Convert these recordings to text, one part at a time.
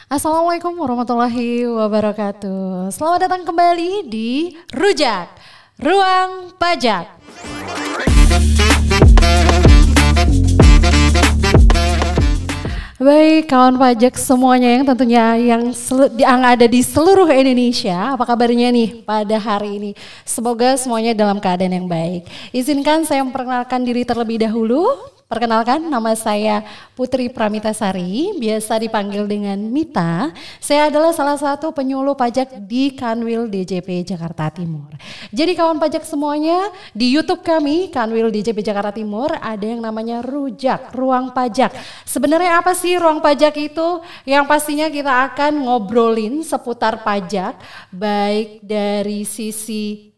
Assalamualaikum warahmatullahi wabarakatuh. Selamat datang kembali di Rujak, Ruang Pajak. Baik kawan pajak semuanya yang tentunya yang ada di seluruh Indonesia, apa kabarnya nih pada hari ini? Semoga semuanya dalam keadaan yang baik. Izinkan saya memperkenalkan diri terlebih dahulu. Perkenalkan, nama saya Putri Pramitasari, biasa dipanggil dengan Mita. Saya adalah salah satu penyuluh pajak di Kanwil DJP Jakarta Timur. Jadi kawan pajak semuanya, di YouTube kami Kanwil DJP Jakarta Timur ada yang namanya Rujak, Ruang Pajak. Sebenarnya apa sih Ruang Pajak itu? Yang pastinya kita akan ngobrolin seputar pajak, baik dari sisi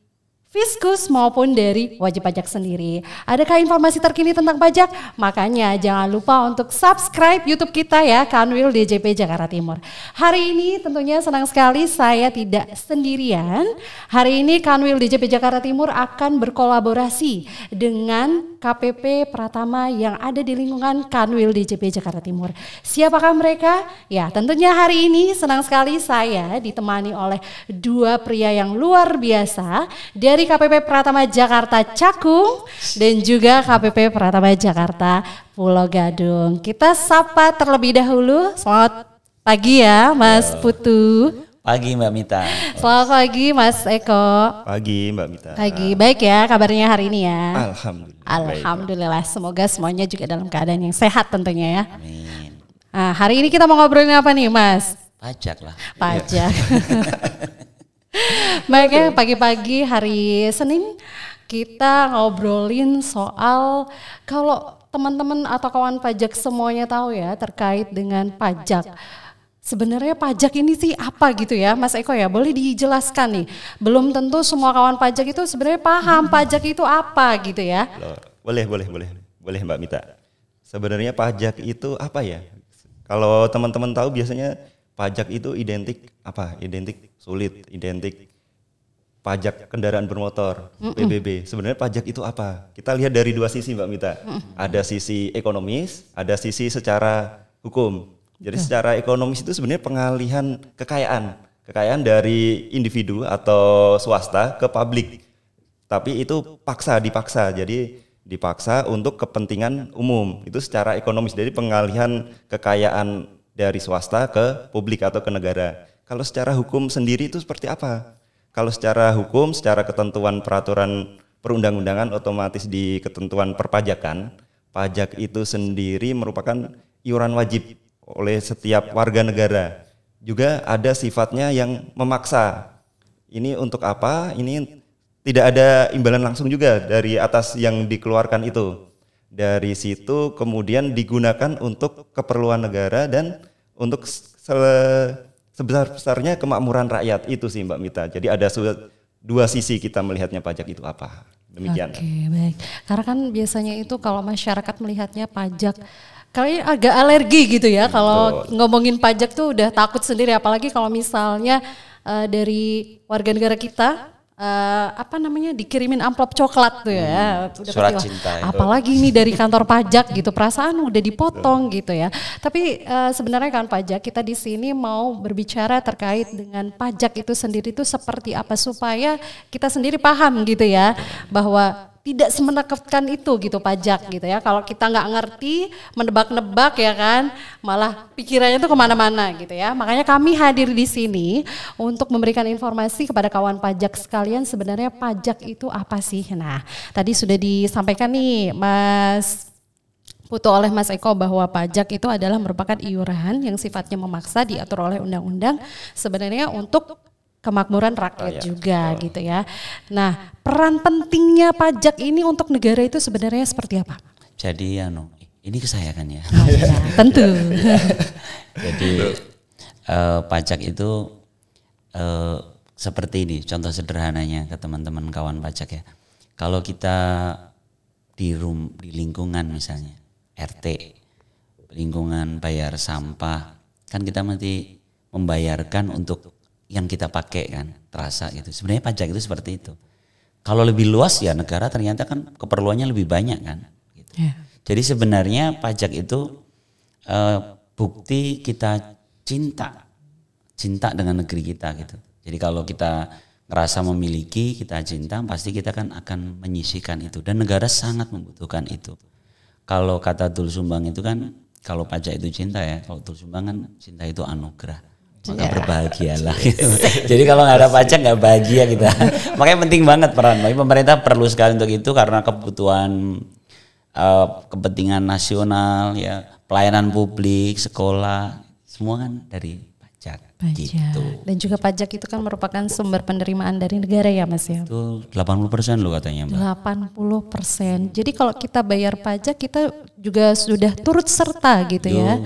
Fiskus maupun dari wajib pajak sendiri. Adakah informasi terkini tentang pajak? Makanya jangan lupa untuk subscribe YouTube kita ya, Kanwil DJP Jakarta Timur. Hari ini tentunya senang sekali saya tidak sendirian. Hari ini Kanwil DJP Jakarta Timur akan berkolaborasi dengan KPP Pratama yang ada di lingkungan Kanwil DJP Jakarta Timur. Siapakah mereka? Ya tentunya hari ini senang sekali saya ditemani oleh dua pria yang luar biasa dari KPP Pratama Jakarta Cakung dan juga KPP Pratama Jakarta Pulau Gadung. Kita sapa terlebih dahulu. Selamat pagi ya Mas Putu. Pagi Mbak Mita. Selamat pagi Mas Eko. Pagi Mbak Mita. Pagi, baik ya kabarnya hari ini ya? Alhamdulillah. Alhamdulillah, semoga semuanya juga dalam keadaan yang sehat tentunya ya. Amin. Nah, hari ini kita mau ngobrolin apa nih Mas? Pajak lah. Pajak. Baik ya, pagi-pagi hari Senin kita ngobrolin soal kalau teman-teman atau kawan pajak semuanya tahu ya terkait dengan pajak. Sebenarnya pajak ini sih apa gitu ya Mas Eko ya, boleh dijelaskan nih. Belum tentu semua kawan pajak itu sebenarnya paham pajak itu apa gitu ya. Boleh Mbak Mita. Sebenarnya pajak itu apa ya? Kalau teman-teman tahu biasanya pajak itu identik apa? Identik sulit, identik pajak kendaraan bermotor, PBB. Sebenarnya pajak itu apa? Kita lihat dari dua sisi Mbak Mita. Ada sisi ekonomis, ada sisi secara hukum. Jadi secara ekonomis itu sebenarnya pengalihan kekayaan dari individu atau swasta ke publik. Tapi itu dipaksa. Jadi dipaksa untuk kepentingan umum. Itu secara ekonomis. Jadi pengalihan kekayaan dari swasta ke publik atau ke negara. Kalau secara hukum sendiri itu seperti apa? Kalau secara hukum, secara ketentuan peraturan perundang-undangan otomatis di ketentuan perpajakan, pajak itu sendiri merupakan iuran wajib oleh setiap warga negara. Juga ada sifatnya yang memaksa. Ini untuk apa? Ini tidak ada imbalan langsung juga dari atas yang dikeluarkan itu. Dari situ kemudian digunakan untuk keperluan negara dan untuk sebesar-besarnya kemakmuran rakyat. Itu sih Mbak Mita. Jadi ada dua sisi kita melihatnya pajak itu apa. Demikian. Oke, baik. Karena kan biasanya itu kalau masyarakat melihatnya pajak kayaknya agak alergi gitu ya. Kalau ngomongin pajak tuh udah takut sendiri, apalagi kalau misalnya dari warga negara kita dikirimin amplop coklat tuh ya. Surat cinta. Apalagi ini dari kantor pajak gitu, perasaan udah dipotong gitu ya. Tapi sebenarnya kan pajak kita di sini mau berbicara terkait dengan pajak itu sendiri itu seperti apa supaya kita sendiri paham gitu ya bahwa tidak semenakutkan itu gitu pajak gitu ya. Kalau kita nggak ngerti, menebak-nebak ya kan, malah pikirannya tuh kemana-mana gitu ya. Makanya kami hadir di sini untuk memberikan informasi kepada kawan pajak sekalian sebenarnya pajak itu apa sih. Nah tadi sudah disampaikan nih Mas Putu oleh Mas Eko bahwa pajak itu adalah merupakan iuran yang sifatnya memaksa diatur oleh undang-undang sebenarnya untuk kemakmuran rakyat juga gitu ya. Nah, peran pentingnya pajak ini untuk negara itu sebenarnya seperti apa? Jadi ini ke saya kan ya. Ya tentu. Jadi pajak itu seperti ini, contoh sederhananya ke teman-teman kawan pajak ya. Kalau kita di lingkungan misalnya RT, lingkungan bayar sampah, kan kita mesti membayarkan untuk yang kita pakai kan, terasa gitu. Sebenarnya pajak itu seperti itu. Kalau lebih luas ya negara ternyata kan keperluannya lebih banyak kan. Gitu. Jadi sebenarnya pajak itu bukti kita cinta dengan negeri kita gitu. Jadi kalau kita ngerasa memiliki, kita cinta, pasti kita kan akan menyisihkan itu, dan negara sangat membutuhkan itu. Kalau kata Doel Sumbang itu kan, kalau pajak itu cinta ya, kalau Doel Sumbang kan cinta itu anugerah. Maka berbahagialah gitu. Jadi kalau nggak ada pajak nggak bahagia kita. Makanya penting banget peran. Pemerintah perlu sekali untuk itu karena kebutuhan kepentingan nasional ya, pelayanan publik, sekolah, semua kan dari pajak. Gitu. Dan juga pajak itu kan merupakan sumber penerimaan dari negara ya Mas ya. Itu 80% loh katanya Mbak. 80%. Jadi kalau kita bayar pajak kita juga sudah turut serta gitu ya.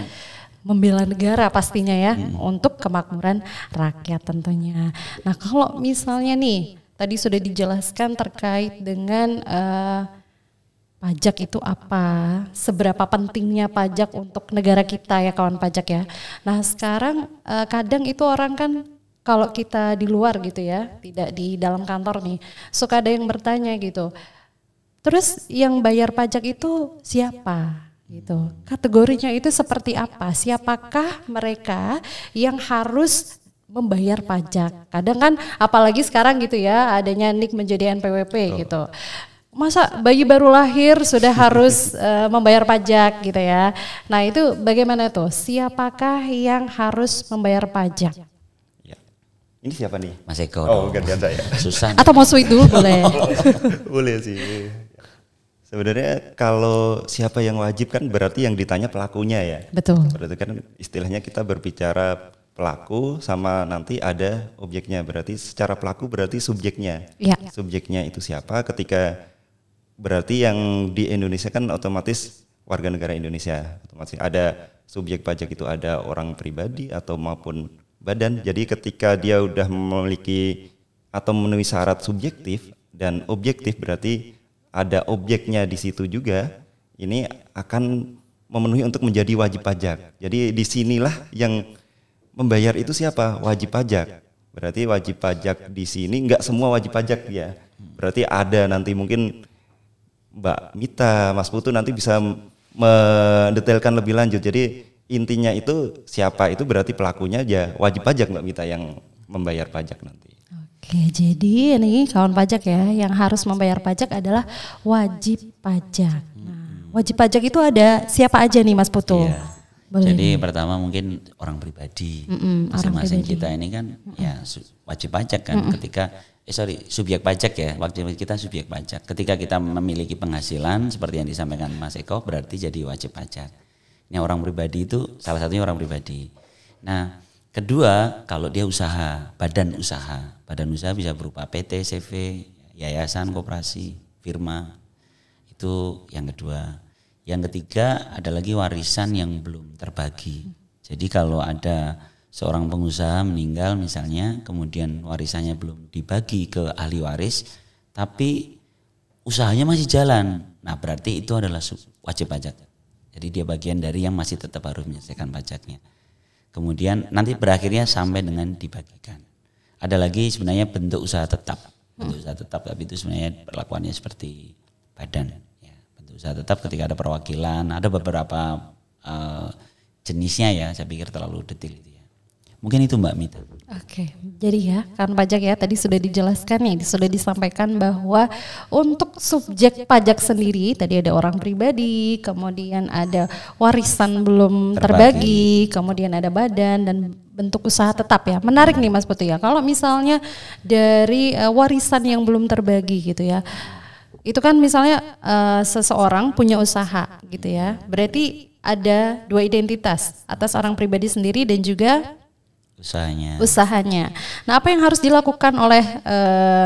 Membela negara pastinya ya, untuk kemakmuran rakyat tentunya. Nah kalau misalnya nih, tadi sudah dijelaskan terkait dengan pajak itu apa, seberapa pentingnya pajak untuk negara kita ya kawan pajak ya. Nah sekarang kadang itu orang kan kalau kita di luar gitu ya, tidak di dalam kantor nih, suka ada yang bertanya gitu, terus yang bayar pajak itu siapa? Gitu. Kategorinya itu seperti apa? Siapakah mereka yang harus membayar pajak? Kadang kan apalagi sekarang gitu ya, adanya NIK menjadi NPWP gitu. Masa bayi baru lahir sudah harus membayar pajak gitu ya. Nah itu bagaimana tuh? Siapakah yang harus membayar pajak? Ya. Ini siapa nih? Mas Eko. Oh gantian saya. Susah. Atau mau sweet dulu boleh? Boleh sih. Sebenarnya kalau siapa yang wajib kan berarti yang ditanya pelakunya ya. Betul. Berarti kan istilahnya kita berbicara pelaku sama nanti ada objeknya. Berarti secara pelaku berarti subjeknya. Ya. Subjeknya itu siapa? Ketika berarti yang di Indonesia kan otomatis warga negara Indonesia. Otomatis ada subjek pajak itu ada orang pribadi atau maupun badan. Jadi ketika dia udah memiliki atau memenuhi syarat subjektif dan objektif berarti ada objeknya di situ juga, ini akan memenuhi untuk menjadi wajib pajak. Jadi disinilah yang membayar itu siapa? Wajib pajak. Berarti wajib pajak di sini nggak semua wajib pajak ya. Berarti ada nanti mungkin Mbak Mita, Mas Putu nanti bisa mendetailkan lebih lanjut. Jadi intinya itu siapa itu berarti pelakunya ya wajib pajak Mbak Mita yang membayar pajak nanti. Oke, jadi ini kawan pajak ya, yang harus membayar pajak adalah wajib pajak. Nah, wajib pajak itu ada siapa aja nih Mas Putu? Iya. Boleh. Jadi pertama mungkin orang pribadi, masing-masing kita ini kan ya wajib pajak kan. Ketika subjek pajak ya, wajib kita subjek pajak. Ketika kita memiliki penghasilan seperti yang disampaikan Mas Eko, berarti jadi wajib pajak. Ini orang pribadi itu salah satunya orang pribadi. Nah, kedua, kalau dia usaha, badan usaha bisa berupa PT, CV, yayasan, koperasi, firma. Itu yang kedua. Yang ketiga ada lagi warisan yang belum terbagi. Jadi kalau ada seorang pengusaha meninggal misalnya, kemudian warisannya belum dibagi ke ahli waris, tapi usahanya masih jalan. Nah berarti itu adalah wajib pajak. Jadi dia bagian dari yang masih tetap harus menyelesaikan pajaknya. Kemudian nanti berakhirnya sampai dengan dibagikan. Ada lagi sebenarnya bentuk usaha tetap. Bentuk usaha tetap, tapi itu sebenarnya perlakuannya seperti badan. Ya, bentuk usaha tetap ketika ada perwakilan, ada beberapa jenisnya ya, saya pikir terlalu detail itu ya. Mungkin itu Mbak Mita. Oke, jadi ya kan pajak ya tadi sudah dijelaskan nih, sudah disampaikan bahwa untuk subjek pajak sendiri tadi ada orang pribadi, kemudian ada warisan belum terbagi, kemudian ada badan dan bentuk usaha tetap ya. Menarik nih Mas Putu ya. Kalau misalnya dari warisan yang belum terbagi gitu ya, itu kan misalnya seseorang punya usaha gitu ya, berarti ada dua identitas atas orang pribadi sendiri dan juga usahanya. Nah, apa yang harus dilakukan oleh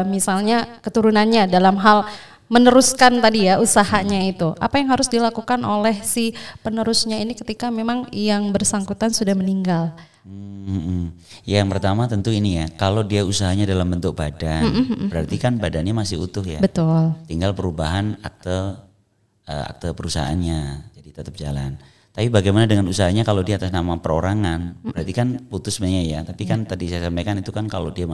misalnya keturunannya dalam hal meneruskan tadi ya usahanya itu? Apa yang harus dilakukan oleh si penerusnya ini ketika memang yang bersangkutan sudah meninggal? Ya, yang pertama tentu ini ya, kalau dia usahanya dalam bentuk badan, berarti kan badannya masih utuh ya. Betul. Tinggal perubahan akte perusahaannya, jadi tetap jalan. Tapi bagaimana dengan usahanya kalau dia atas nama perorangan? Berarti kan putus sebenarnya ya. Tapi kan tadi saya sampaikan itu kan kalau dia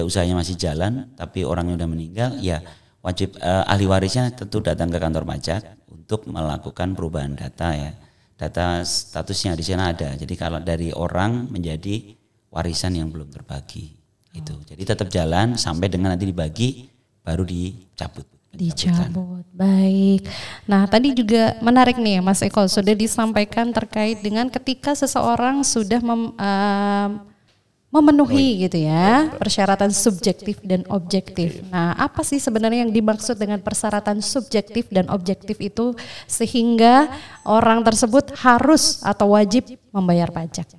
usahanya masih jalan, tapi orangnya udah meninggal, ya wajib ahli warisnya tentu datang ke kantor pajak untuk melakukan perubahan data ya. data statusnya di sana ada. Jadi kalau dari orang menjadi warisan yang belum terbagi itu. Jadi tetap jalan sampai dengan nanti dibagi baru dicabut. Dicabut. Baik. Nah, tadi juga menarik nih Mas Eko, sudah disampaikan terkait dengan ketika seseorang sudah memenuhi gitu ya persyaratan subjektif dan objektif. Nah, apa sih sebenarnya yang dimaksud dengan persyaratan subjektif dan objektif itu sehingga orang tersebut harus atau wajib membayar pajak?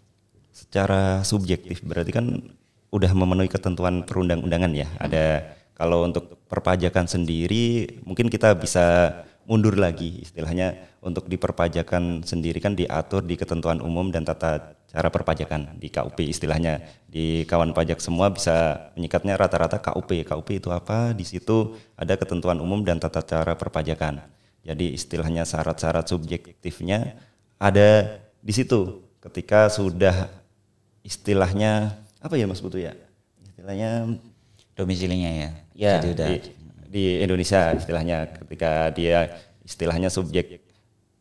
Secara subjektif berarti kan udah memenuhi ketentuan perundang-undangan ya. Ada kalau untuk perpajakan sendiri mungkin kita bisa mundur lagi istilahnya, untuk di perpajakan sendiri kan diatur di ketentuan umum dan tata cara perpajakan di KUP istilahnya. Di kawan pajak semua bisa menyikatnya rata-rata KUP. KUP itu apa? Di situ ada ketentuan umum dan tata cara perpajakan. Jadi istilahnya syarat-syarat subjektifnya ada di situ. Ketika sudah istilahnya apa ya Mas Putu ya? Istilahnya Domisilinya ya. Ya, jadi udah di Indonesia istilahnya ketika dia istilahnya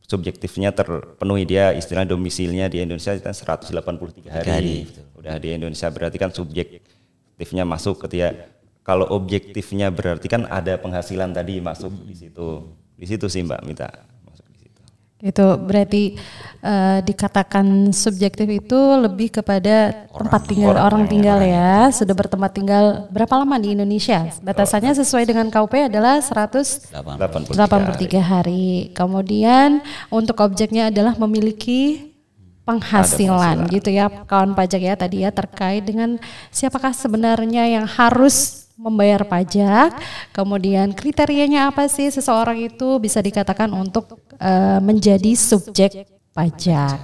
subjektifnya terpenuhi, dia istilah domisilnya di Indonesia kan 183 hari. Udah di Indonesia berarti kan subjektifnya masuk ketika, kalau objektifnya berarti kan ada penghasilan tadi masuk di situ. Di situ sih Mbak Mita. Masuk di situ. Itu berarti dikatakan subjektif itu lebih kepada tempat tinggal orang tinggal ya. Sudah bertempat tinggal berapa lama di Indonesia? Batasannya sesuai dengan KUP adalah 183 hari. Kemudian untuk objeknya adalah memiliki penghasilan gitu ya kawan pajak ya tadi ya, terkait dengan siapakah sebenarnya yang harus membayar pajak, kemudian kriterianya apa sih seseorang itu bisa dikatakan untuk menjadi subjek pajak.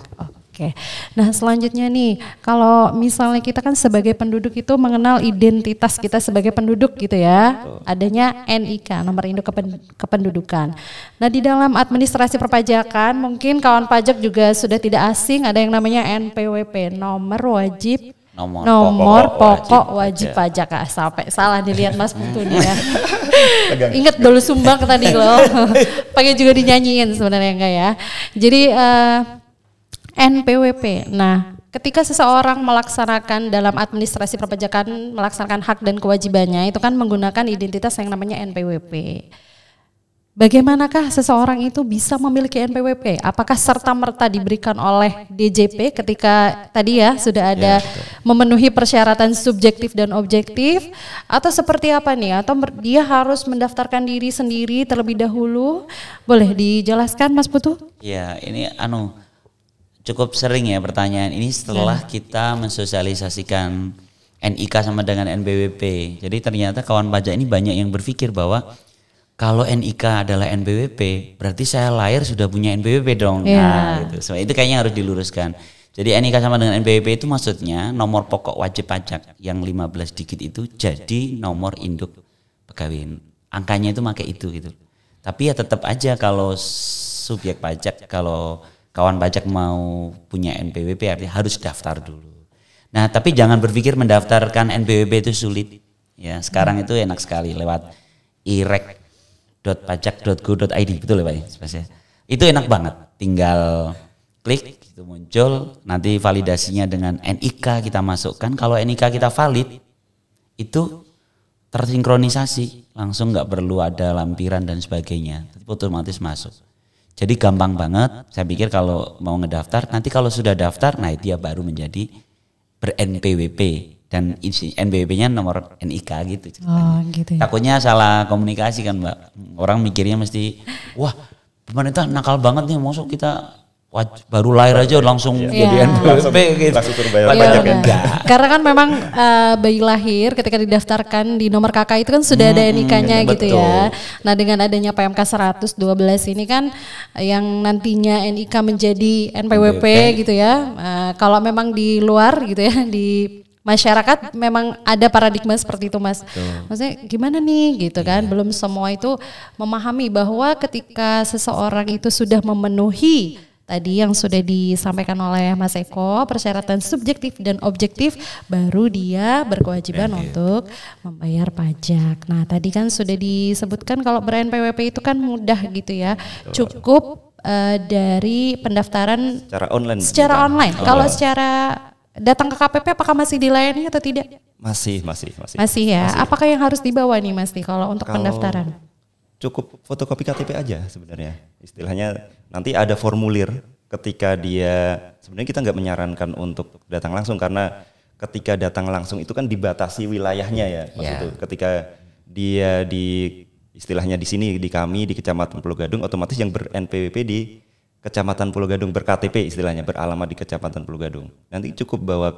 Oke. Nah, selanjutnya nih, kalau misalnya kita kan sebagai penduduk itu mengenal identitas kita sebagai penduduk gitu ya. Adanya NIK, nomor induk kependudukan. Nah, di dalam administrasi perpajakan mungkin kawan pajak juga sudah tidak asing, ada yang namanya NPWP, nomor pokok wajib pajak. Sampai salah dilihat Mas Putu nih ya. Ingat dulu sumbang tadi loh. Pengen juga dinyanyiin sebenarnya enggak ya. Jadi NPWP. Nah, ketika seseorang melaksanakan dalam administrasi perpajakan melaksanakan hak dan kewajibannya itu kan menggunakan identitas yang namanya NPWP. Bagaimanakah seseorang itu bisa memiliki NPWP? Apakah serta-merta diberikan oleh DJP ketika tadi ya sudah ada memenuhi persyaratan subjektif dan objektif, atau seperti apa nih? Atau dia harus mendaftarkan diri sendiri terlebih dahulu? Boleh dijelaskan Mas Putu? Ya, ini cukup sering ya pertanyaan ini setelah kita mensosialisasikan NIK sama dengan NPWP. Jadi ternyata kawan pajak ini banyak yang berpikir bahwa kalau NIK adalah NPWP, berarti saya lahir sudah punya NPWP dong. Nah, gitu. So, itu kayaknya harus diluruskan. Jadi NIK sama dengan NPWP itu maksudnya nomor pokok wajib pajak yang 15 digit itu jadi nomor induk pegawai. Angkanya itu pakai itu gitu. Tapi ya tetap aja kalau subjek pajak, kalau kawan pajak mau punya NPWP artinya harus daftar dulu. Nah, tapi jangan berpikir mendaftarkan NPWP itu sulit. Ya, sekarang itu enak sekali lewat irek.pajak.go.id, betul ya Pak? Itu enak banget. Tinggal klik itu muncul, nanti validasinya dengan NIK kita masukkan. Kalau NIK kita valid itu tersinkronisasi, langsung nggak perlu ada lampiran dan sebagainya, otomatis masuk. Jadi gampang banget. Saya pikir kalau mau ngedaftar, nanti kalau sudah daftar, nah dia baru menjadi ber-NPWP dan NPWP-nya nomor NIK gitu. Gitu ya. Takutnya salah komunikasi kan Mbak. Orang mikirnya mesti, wah pemerintah nakal banget nih, masuk kita baru lahir aja langsung jadi NPWP gitu. Langsung suruh bayar pajak ya. Karena kan memang bayi lahir ketika didaftarkan di nomor KK itu kan sudah ada NIK-nya gitu ya. Nah, dengan adanya PMK 112 ini kan yang nantinya NIK menjadi NPWP gitu ya. Kalau memang di luar gitu ya, di masyarakat memang ada paradigma seperti itu Mas. Maksudnya gimana nih gitu kan, belum semua itu memahami bahwa ketika seseorang itu sudah memenuhi tadi yang sudah disampaikan oleh Mas Eko, persyaratan subjektif dan objektif, baru dia berkewajiban untuk membayar pajak. Nah, tadi kan sudah disebutkan kalau ber-NPWP itu kan mudah gitu ya. Cukup dari pendaftaran Secara online. secara Mita. online. Kalau secara datang ke KPP apakah masih dilayani atau tidak? Masih. Masih ya. Apakah yang harus dibawa nih Mas nih kalau untuk pendaftaran? Cukup fotokopi KTP aja sebenarnya. Istilahnya nanti ada formulir ketika dia, sebenarnya kita nggak menyarankan untuk datang langsung karena ketika datang langsung itu kan dibatasi wilayahnya ya. Itu ketika dia istilahnya di sini di kami di Kecamatan Pulau Gadung, otomatis yang ber-NPWP di Kecamatan Pulau Gadung, ber-KTP istilahnya, beralamat di Kecamatan Pulau Gadung. Nanti cukup bawa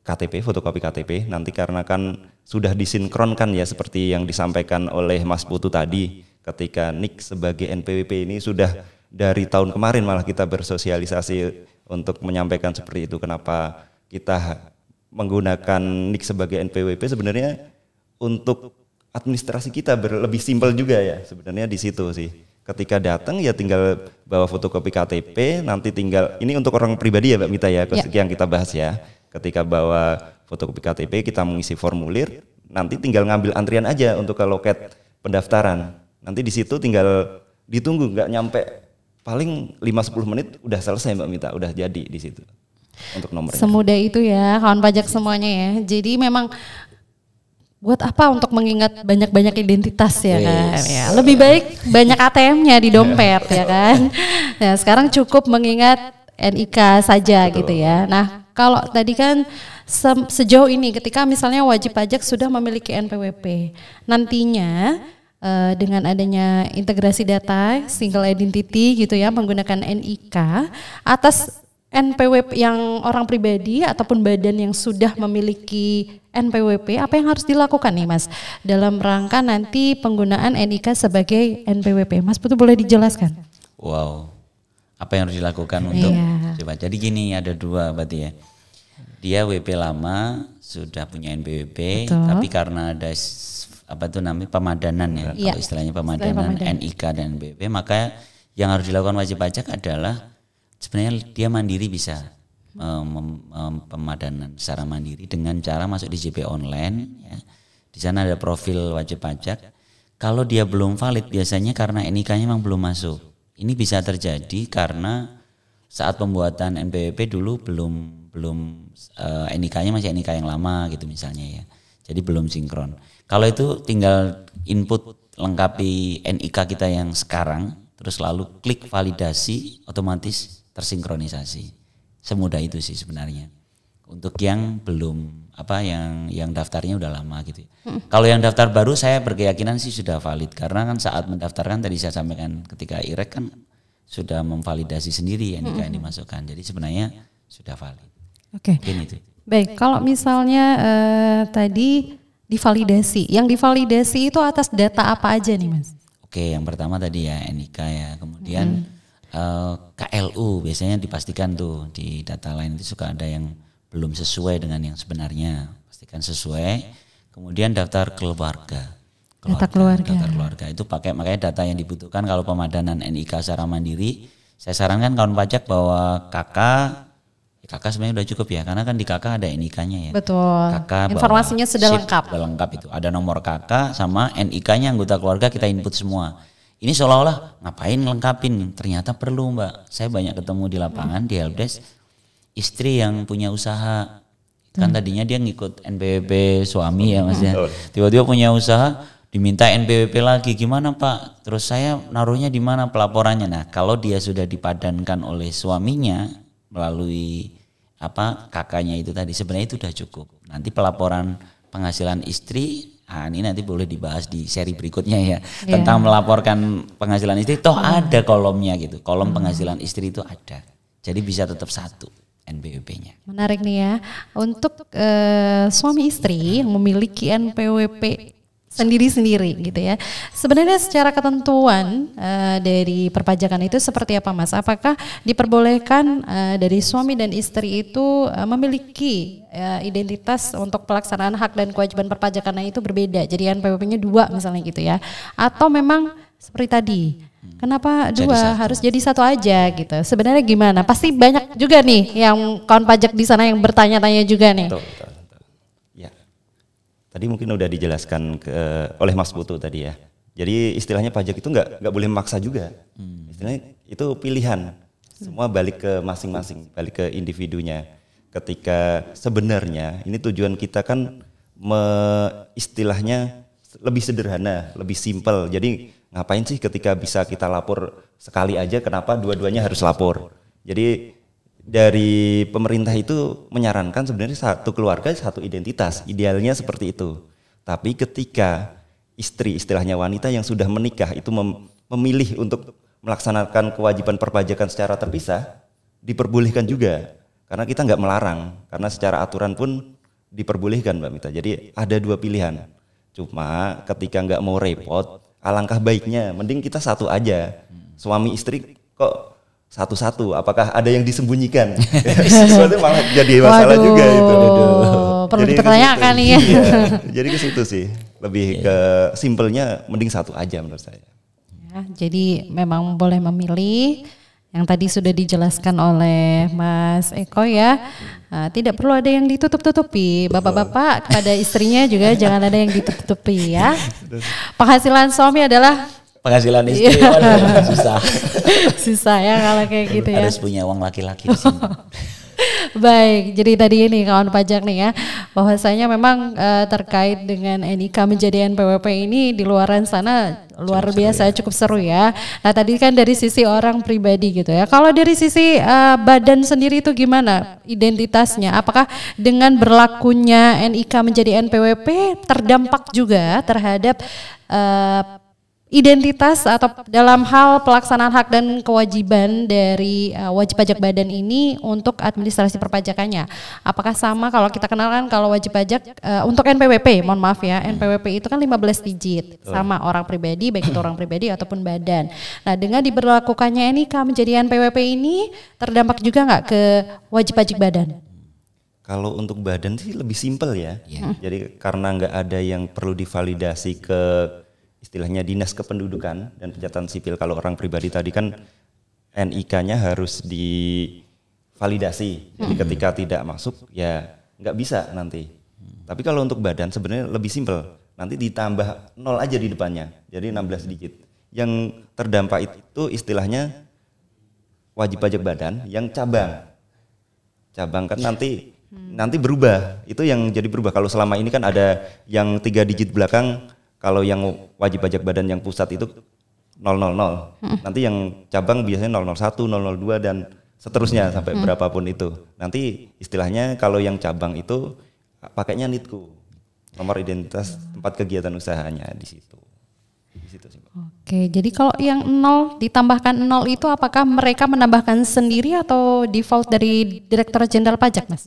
KTP, fotokopi KTP, nanti karena kan sudah disinkronkan ya seperti yang disampaikan oleh Mas Putu tadi, ketika NIK sebagai NPWP ini sudah dari tahun kemarin malah kita bersosialisasi untuk menyampaikan seperti itu. Kenapa kita menggunakan NIK sebagai NPWP sebenarnya untuk administrasi kita lebih simpel juga ya sebenarnya di situ sih. Ketika datang ya tinggal bawa fotokopi KTP, nanti tinggal, ini untuk orang pribadi ya Mbak Mita ya, yang kita bahas ya. Ketika bawa fotokopi KTP kita mengisi formulir, nanti tinggal ngambil antrian aja untuk ke loket pendaftaran. Nanti di situ tinggal ditunggu, nggak nyampe paling 5-10 menit udah selesai Mbak Mita, udah jadi di situ untuk nomornya. Semudah itu ya kawan pajak semuanya ya. Jadi memang buat apa untuk mengingat banyak-banyak identitas ya kan? Ya, lebih baik banyak ATM-nya di dompet ya kan. Nah sekarang cukup mengingat NIK saja gitu ya. Nah kalau tadi kan sejauh ini ketika misalnya wajib pajak sudah memiliki NPWP, nantinya dengan adanya integrasi data single identity gitu ya menggunakan NIK atas NPWP yang orang pribadi ataupun badan yang sudah memiliki NPWP, apa yang harus dilakukan nih Mas dalam rangka nanti penggunaan NIK sebagai NPWP? Mas Putu boleh dijelaskan? Wow, apa yang harus dilakukan untuk coba? Jadi gini, ada dua berarti ya. Dia WP lama sudah punya NPWP, tapi karena ada apa itu namanya pemadanan ya, kalau istilahnya pemadanan NIK dan NPWP, maka yang harus dilakukan wajib pajak adalah sebenarnya dia mandiri bisa pemadanan secara mandiri dengan cara masuk di JP online ya. Di sana ada profil wajib pajak. Kalau dia belum valid biasanya karena NIK-nya memang belum masuk. Ini bisa terjadi karena saat pembuatan NPWP dulu belum NIK-nya masih NIK yang lama gitu misalnya ya. Jadi belum sinkron. Kalau itu tinggal input lengkapi NIK kita yang sekarang, terus lalu klik validasi, otomatis tersinkronisasi. Semudah itu sih sebenarnya. Untuk yang belum yang daftarnya udah lama gitu. Kalau yang daftar baru saya berkeyakinan sih sudah valid karena kan saat mendaftarkan tadi saya sampaikan ketika IREK kan sudah memvalidasi sendiri NIK yang dimasukkan. Jadi sebenarnya sudah valid. Oke. Itu. Baik, kalau misalnya tadi divalidasi, yang divalidasi itu atas data apa aja nih Mas? Oke, yang pertama tadi ya NIK ya, kemudian KLU biasanya dipastikan tuh di data lain itu suka ada yang belum sesuai dengan yang sebenarnya, pastikan sesuai. Kemudian daftar keluarga. Data keluarga itu makanya data yang dibutuhkan kalau pemadanan NIK secara mandiri. Saya sarankan kawan pajak bahwa KK sebenarnya udah cukup ya, karena kan di KK ada NIK-nya ya. Betul. KK informasinya sudah lengkap. Sudah lengkap itu. Ada nomor KK sama NIK-nya anggota keluarga kita input semua. Ini seolah-olah ngapain lengkapin? Ternyata perlu Mbak. Saya banyak ketemu di lapangan di helpdesk istri yang punya usaha. Kan tadinya dia ngikut NPWP suami ya Mas ya. Tiba-tiba punya usaha diminta NPWP lagi. Gimana Pak? Terus saya naruhnya di mana pelaporannya? Nah, kalau dia sudah dipadankan oleh suaminya melalui kakaknya itu tadi sebenarnya itu sudah cukup. Nanti pelaporan penghasilan istri ini nanti boleh dibahas di seri berikutnya ya tentang melaporkan penghasilan istri. Toh ada kolomnya gitu, kolom penghasilan istri itu ada. Jadi bisa tetap satu NPWP-nya. Menarik nih ya. Untuk suami istri yang memiliki NPWP sendiri-sendiri gitu ya. Sebenarnya secara ketentuan dari perpajakan itu seperti apa Mas? Apakah diperbolehkan dari suami dan istri itu memiliki identitas untuk pelaksanaan hak dan kewajiban perpajakannya itu berbeda? Jadi NPWP-nya 2 misalnya gitu ya. Atau memang seperti tadi, kenapa 2 harus jadi 1 aja gitu? Sebenarnya gimana? Pasti banyak juga nih yang kawan pajak di sana yang bertanya-tanya juga nih. Betul. Ya, tadi mungkin udah dijelaskan oleh Mas Putu tadi ya. Jadi istilahnya pajak itu nggak boleh memaksa juga. Istilahnya itu pilihan. Semua balik ke masing-masing, balik ke individunya. Ketika sebenarnya ini tujuan kita kan istilahnya lebih sederhana, lebih simpel. Jadi ngapain sih ketika bisa kita lapor sekali aja, kenapa dua-duanya harus lapor? Jadi dari pemerintah itu menyarankan sebenarnya satu keluarga satu identitas, idealnya seperti itu. Tapi ketika istri, istilahnya wanita yang sudah menikah itu memilih untuk melaksanakan kewajiban perpajakan secara terpisah, diperbolehkan juga. Karena kita nggak melarang, karena secara aturan pun diperbolehkan Mbak Mita. Jadi ada dua pilihan. Cuma ketika nggak mau repot, alangkah baiknya mending kita satu aja. Suami istri kok satu-satu, apakah ada yang disembunyikan? Soalnya malah jadi masalah juga itu. Perlu dipertanyakan nih ya. Iya, jadi ke situ sih, lebih ke simpelnya mending satu aja menurut saya. Ya, jadi memang boleh memilih. Yang tadi sudah dijelaskan oleh Mas Eko ya, tidak perlu ada yang ditutup-tutupi. Bapak-bapak kepada istrinya juga jangan ada yang ditutup-tutupi ya. Penghasilan suami adalah penghasilan istri, waduh, susah. Susah ya kalau kayak gitu ya. Harus punya uang laki-laki di sini. Baik, jadi tadi ini kawan pajak nih ya, bahwasanya memang terkait dengan NIK menjadi NPWP ini di luaran sana luar biasa, cukup seru ya. Nah tadi kan dari sisi orang pribadi gitu ya, kalau dari sisi badan sendiri itu gimana identitasnya? Apakah dengan berlakunya NIK menjadi NPWP terdampak juga terhadap identitas atau dalam hal pelaksanaan hak dan kewajiban dari wajib pajak badan ini untuk administrasi perpajakannya? Apakah sama kalau kita kenalkan kalau wajib pajak untuk NPWP, mohon maaf ya, NPWP itu kan 15 digit, sama orang pribadi, baik itu orang pribadi ataupun badan. Nah dengan diberlakukannya NIK menjadi NPWP ini terdampak juga nggak ke wajib pajak badan? Kalau untuk badan sih lebih simpel ya. Jadi karena nggak ada yang perlu divalidasi ke istilahnya dinas kependudukan dan pencatatan sipil. Kalau orang pribadi tadi kan NIK-nya harus divalidasi. Jadi ketika tidak masuk ya nggak bisa nanti. Tapi kalau untuk badan sebenarnya lebih simpel. Nanti ditambah 0 aja di depannya. Jadi 16 digit. Yang terdampak itu istilahnya wajib pajak badan yang cabang. Cabang kan nanti berubah. Itu yang jadi berubah. Kalau selama ini kan ada yang 3 digit belakang. Kalau yang wajib pajak badan yang pusat itu 000, nanti yang cabang biasanya 001, 002 dan seterusnya sampai berapapun itu. Nanti istilahnya kalau yang cabang itu pakainya NITKU, nomor identitas tempat kegiatan usahanya di situ. Di situ sih, Pak. Oke, jadi kalau yang 0 ditambahkan 0 itu apakah mereka menambahkan sendiri atau default dari Direktorat Jenderal Pajak, Mas?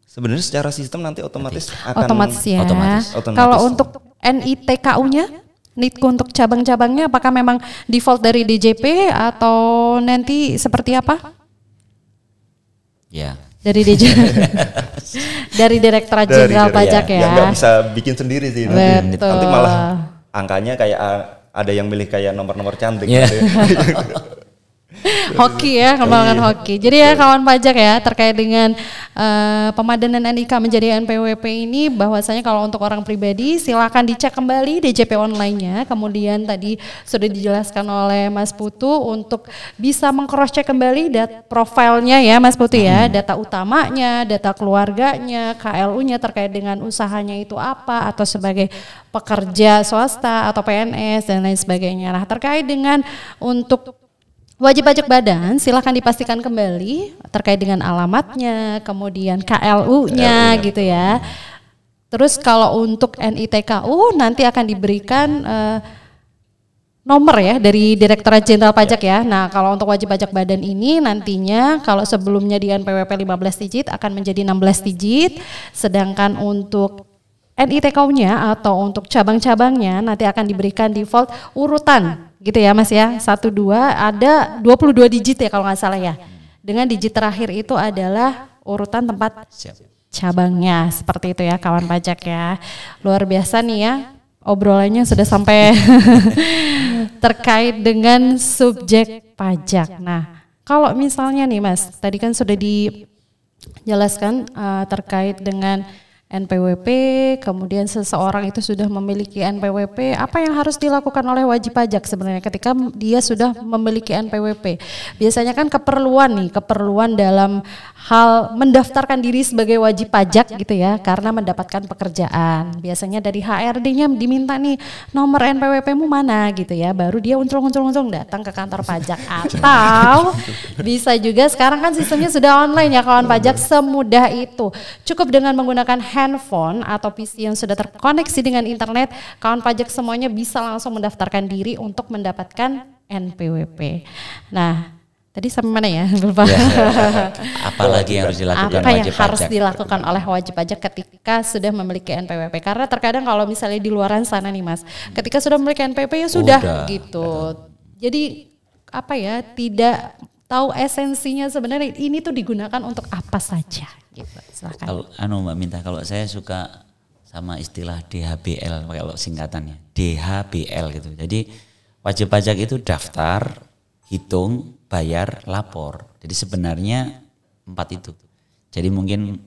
Sebenarnya secara sistem nanti otomatis akan otomatis ya. Otomatis. Kalau untuk NITKU-nya, NITKU untuk cabang-cabangnya apakah memang default dari DJP atau nanti seperti apa? Ya. Dari dari Direktorat Jenderal Pajak ya. Ya nggak bisa bikin sendiri sih nanti. Betul. Nanti malah angkanya kayak ada yang milih kayak nomor-nomor cantik. Yeah. Gitu. Hoki ya, kembangan hoki. Jadi ya kawan pajak ya, terkait dengan pemadanan NIK menjadi NPWP ini, bahwasanya kalau untuk orang pribadi silakan dicek kembali DJP online-nya. Kemudian tadi sudah dijelaskan oleh Mas Putu untuk bisa meng-cross check kembali profilnya ya Mas Putu ya, data utamanya, data keluarganya, KLU-nya terkait dengan usahanya itu apa, atau sebagai pekerja swasta atau PNS dan lain sebagainya. Nah terkait dengan untuk wajib pajak badan, silakan dipastikan kembali terkait dengan alamatnya, kemudian KLU-nya gitu ya. Terus kalau untuk NITKU nanti akan diberikan nomor ya dari Direktorat Jenderal Pajak ya. Nah kalau untuk wajib pajak badan ini nantinya kalau sebelumnya di NPWP 15 digit akan menjadi 16 digit, sedangkan untuk NITKU-nya atau untuk cabang-cabangnya nanti akan diberikan default urutan gitu ya Mas ya, 1, 2, ada 22 digit ya kalau nggak salah ya. Dengan digit terakhir itu adalah urutan tempat cabangnya, seperti itu ya kawan pajak ya. Luar biasa nih ya, obrolannya sudah sampai terkait dengan subjek pajak. Nah kalau misalnya nih Mas, tadi kan sudah dijelaskan terkait dengan NPWP, kemudian seseorang itu sudah memiliki NPWP, apa yang harus dilakukan oleh wajib pajak sebenarnya ketika dia sudah memiliki NPWP? Biasanya kan keperluan dalam hal mendaftarkan diri sebagai wajib pajak gitu ya, karena mendapatkan pekerjaan. Biasanya dari HRD-nya diminta nih nomor NPWP-mu mana gitu ya, baru dia uncung-uncung datang ke kantor pajak. Atau bisa juga sekarang kan sistemnya sudah online ya kawan pajak, semudah itu. Cukup dengan menggunakan handphone atau PC yang sudah terkoneksi dengan internet, kawan pajak semuanya bisa langsung mendaftarkan diri untuk mendapatkan NPWP. Nah, tadi sampai mana ya? Lupa. Apalagi yang harus dilakukan Apa yang wajib harus pajak? dilakukan oleh wajib pajak ketika sudah memiliki NPWP? Karena terkadang kalau misalnya di luaran sana nih Mas, ketika sudah memiliki NPWP ya sudah gitu. Jadi apa ya, tidak tahu esensinya sebenarnya ini tuh digunakan untuk apa saja gitu. Silakan. Kalau Mbak Minta, kalau saya suka sama istilah DHBL kalau singkatannya, DHBL gitu. Jadi wajib pajak itu daftar, hitung, bayar, lapor. Jadi sebenarnya 4 itu. Jadi mungkin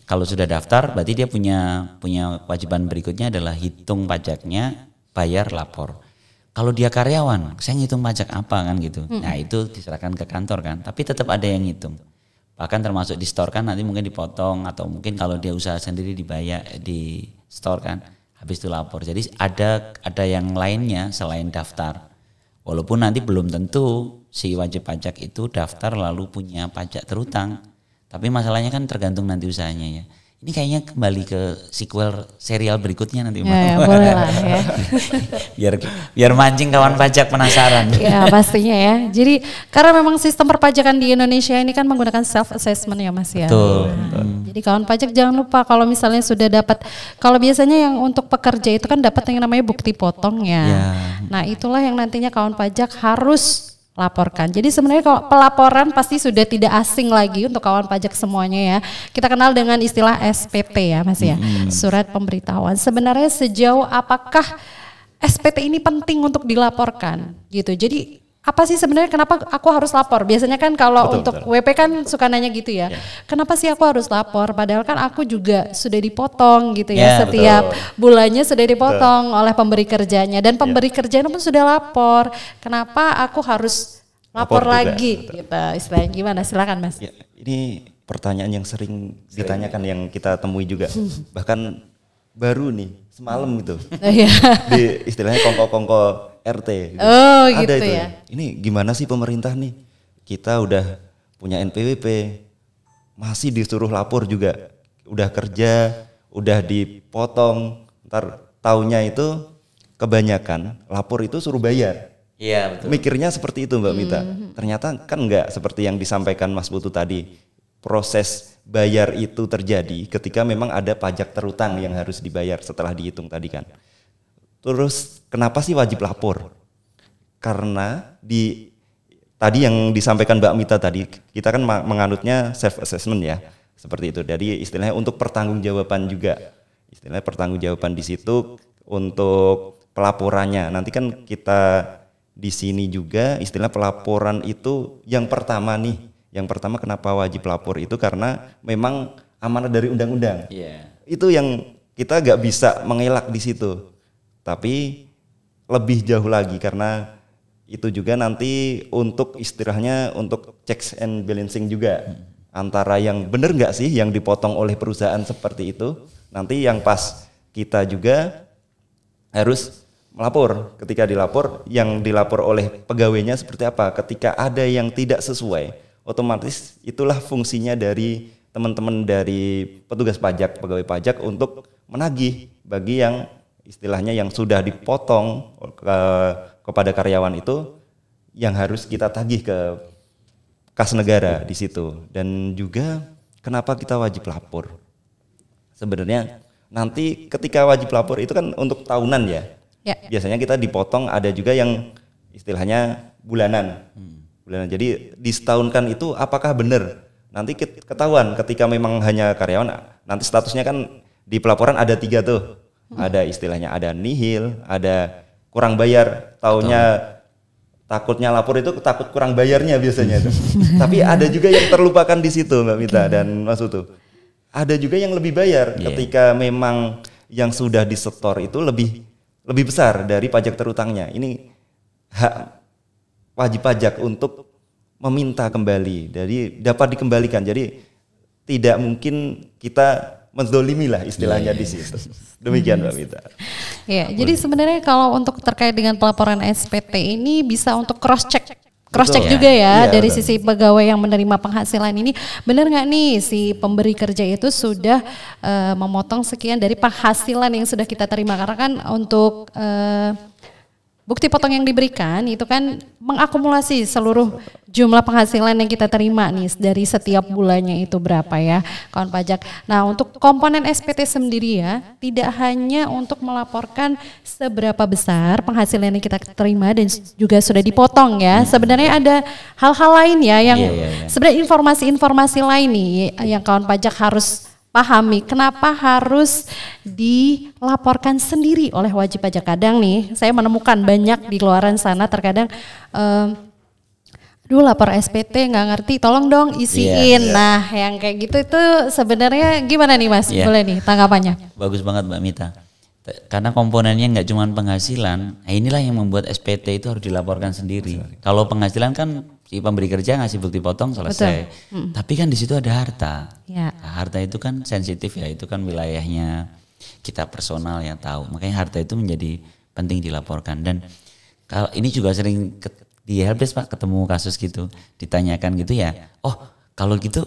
kalau sudah daftar berarti dia punya kewajiban berikutnya adalah hitung pajaknya, bayar, lapor. Kalau dia karyawan, saya ngitung pajak apa kan gitu. Nah itu diserahkan ke kantor kan, tapi tetap ada yang ngitung. Bahkan termasuk di store kan nanti mungkin dipotong, atau mungkin kalau dia usaha sendiri dibayar di store kan, habis itu lapor. Jadi ada yang lainnya selain daftar. Walaupun nanti belum tentu si wajib pajak itu daftar lalu punya pajak terutang. Tapi masalahnya kan tergantung nanti usahanya ya. Ini kayaknya kembali ke sequel serial berikutnya nanti. Ya, boleh lah ya. biar mancing kawan pajak penasaran. Ya pastinya ya. Jadi karena memang sistem perpajakan di Indonesia ini kan menggunakan self assessment ya Mas ya. Betul. Jadi kawan pajak jangan lupa kalau misalnya sudah dapat, kalau biasanya yang untuk pekerja itu kan dapat yang namanya bukti potong ya. Nah itulah yang nantinya kawan pajak harus laporkan. Jadi sebenarnya kalau pelaporan pasti sudah tidak asing lagi untuk kawan pajak semuanya ya. Kita kenal dengan istilah SPT ya Mas ya, surat pemberitahuan. Sebenarnya sejauh apakah SPT ini penting untuk dilaporkan gitu. Jadi apa sih sebenarnya kenapa aku harus lapor? Biasanya kan kalau untuk WP kan suka nanya gitu ya. Kenapa sih aku harus lapor? Padahal kan aku juga sudah dipotong gitu ya. Setiap bulannya sudah dipotong oleh pemberi kerjanya. Dan pemberi kerjanya pun sudah lapor. Kenapa aku harus lapor lagi gitu? Istilahnya gimana? Silakan Mas. Ya, ini pertanyaan yang sering ditanyakan yang kita temui juga. Bahkan baru nih semalam gitu. Di istilahnya kongko-kongko RT gitu. Oh ada gitu itu. ya. Ini gimana sih pemerintah nih? Kita udah punya NPWP, masih disuruh lapor juga. Udah kerja, udah dipotong, ntar taunya itu kebanyakan lapor itu suruh bayar. Iya betul. Mikirnya seperti itu Mbak Mita. Ternyata kan enggak seperti yang disampaikan Mas Putu tadi. Proses bayar itu terjadi ketika memang ada pajak terutang yang harus dibayar setelah dihitung tadi kan. Terus kenapa sih wajib lapor? Karena tadi yang disampaikan Mbak Mita tadi, kita kan menganutnya self assessment ya, seperti itu. Jadi istilahnya untuk pertanggungjawaban juga, istilahnya pertanggungjawaban di situ untuk pelaporannya. Nanti kan kita di sini juga istilah pelaporan itu yang pertama nih, yang pertama kenapa wajib lapor itu karena memang amanat dari undang-undang. Itu yang kita nggak bisa mengelak di situ. Tapi lebih jauh lagi karena itu juga nanti untuk istilahnya untuk checks and balancing juga antara yang benar nggak sih yang dipotong oleh perusahaan seperti itu, nanti yang pas kita juga harus melapor. Ketika dilapor, yang dilapor oleh pegawainya seperti apa, ketika ada yang tidak sesuai, otomatis itulah fungsinya dari teman-teman dari petugas pajak, pegawai pajak untuk menagih bagi yang istilahnya yang sudah dipotong kepada karyawan itu, yang harus kita tagih ke kas negara di situ. Dan juga kenapa kita wajib lapor? Sebenarnya nanti ketika wajib lapor itu kan untuk tahunan ya. Biasanya kita dipotong, ada juga yang istilahnya bulanan. Jadi disetahunkan itu apakah benar? Nanti ketahuan ketika memang hanya karyawan, nanti statusnya kan di pelaporan ada 3 tuh. Ada istilahnya ada nihil, ada kurang bayar, taunya takutnya lapor itu takut kurang bayarnya biasanya itu. Tapi ada juga yang terlupakan di situ Mbak Mita dan Mas Utu. ada juga yang lebih bayar ketika memang yang sudah disetor itu lebih besar dari pajak terutangnya. Ini hak wajib pajak untuk meminta kembali, jadi dapat dikembalikan. Jadi tidak mungkin kita menzolimi lah istilahnya di situ. Demikian Mbak Mita. Ya, jadi sebenarnya kalau untuk terkait dengan pelaporan SPT ini bisa untuk cross check juga ya, dari sisi pegawai yang menerima penghasilan ini, benar nggak nih si pemberi kerja itu sudah memotong sekian dari penghasilan yang sudah kita terima, karena kan untuk bukti potong yang diberikan itu kan mengakumulasi seluruh jumlah penghasilan yang kita terima nih dari setiap bulannya itu berapa ya kawan pajak. Nah untuk komponen SPT sendiri ya, tidak hanya untuk melaporkan seberapa besar penghasilan yang kita terima dan juga sudah dipotong ya. Sebenarnya ada hal-hal lain ya yang sebenarnya informasi-informasi lain nih yang kawan pajak harus pahami, kenapa harus dilaporkan sendiri oleh wajib pajak. Kadang nih saya menemukan banyak di luaran sana terkadang lapor SPT nggak ngerti, tolong dong isiin. Nah yang kayak gitu itu sebenarnya gimana nih Mas? Boleh nih tanggapannya? Bagus banget Mbak Mita, karena komponennya nggak cuma penghasilan. Nah inilah yang membuat SPT itu harus dilaporkan sendiri. Kalau penghasilan kan si pemberi kerja ngasih bukti potong selesai. Tapi kan di situ ada harta. Nah, harta itu kan sensitif ya, itu kan wilayahnya kita personal yang tahu. Makanya harta itu menjadi penting dilaporkan. Dan kalau ini juga sering di helpdesk Pak ketemu kasus gitu, ditanyakan gitu ya. Oh kalau gitu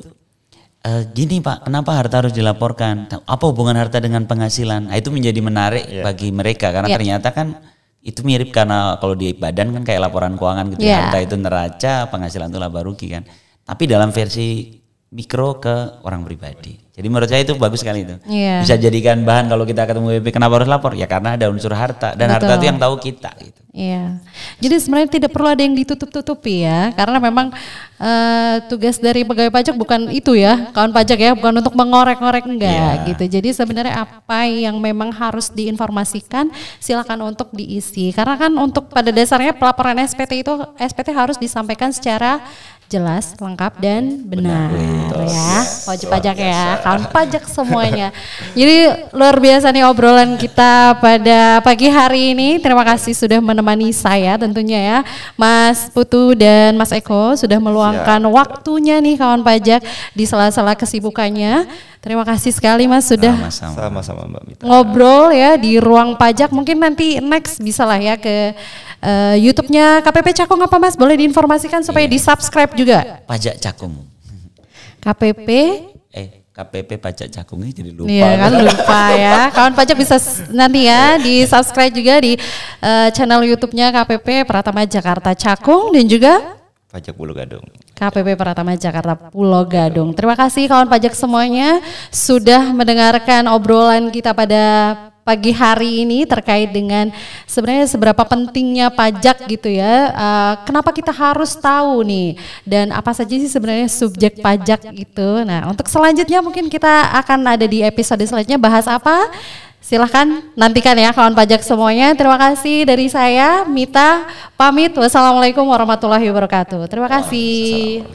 gini Pak, kenapa harta harus dilaporkan? Apa hubungan harta dengan penghasilan? Nah, itu menjadi menarik bagi mereka karena ternyata kan itu mirip, karena kalau di badan kan kayak laporan keuangan gitu, harta itu neraca, penghasilan itu laba rugi kan. Tapi dalam versi mikro ke orang pribadi. Jadi menurut saya itu bagus sekali itu. Bisa jadikan bahan kalau kita ketemu WP, kenapa harus lapor? Ya karena ada unsur harta, dan harta itu yang tahu kita gitu. Iya. Jadi sebenarnya tidak perlu ada yang ditutup-tutupi ya, karena memang tugas dari pegawai pajak bukan itu ya, kawan pajak ya, bukan untuk mengorek-ngorek enggak gitu. Jadi sebenarnya apa yang memang harus diinformasikan silakan untuk diisi. Karena kan untuk pada dasarnya pelaporan SPT itu harus disampaikan secara jelas, lengkap dan benar ya, wajib pajak ya, kawan pajak semuanya. Jadi luar biasa nih obrolan kita pada pagi hari ini. Terima kasih sudah menemani saya tentunya ya, Mas Putu dan Mas Eko sudah meluangkan waktunya nih kawan pajak di sela-sela kesibukannya. Terima kasih sekali Mas sudah sama-sama Mbak Mita ngobrol ya di ruang pajak. Mungkin nanti next bisa lah ya ke YouTube-nya KPP Cakung apa Mas? Boleh diinformasikan supaya di-subscribe juga. Pajak Cakung. KPP Pajak Cakung ini jadi lupa. Iya kan lupa ya. Kawan pajak bisa nanti ya di-subscribe juga di channel YouTube-nya KPP Pratama Jakarta Cakung dan juga Pajak Pulau Gadung. KPP Pratama Jakarta Pulau Gadung. Terima kasih kawan pajak semuanya sudah mendengarkan obrolan kita pada pagi hari ini terkait dengan sebenarnya seberapa pentingnya pajak gitu ya. Kenapa kita harus tahu nih dan apa saja sih sebenarnya subjek pajak gitu. Nah untuk selanjutnya mungkin kita akan ada di episode selanjutnya bahas apa. Silahkan nantikan ya kawan pajak semuanya. Terima kasih dari saya Mita pamit. Wassalamualaikum warahmatullahi wabarakatuh. Terima kasih.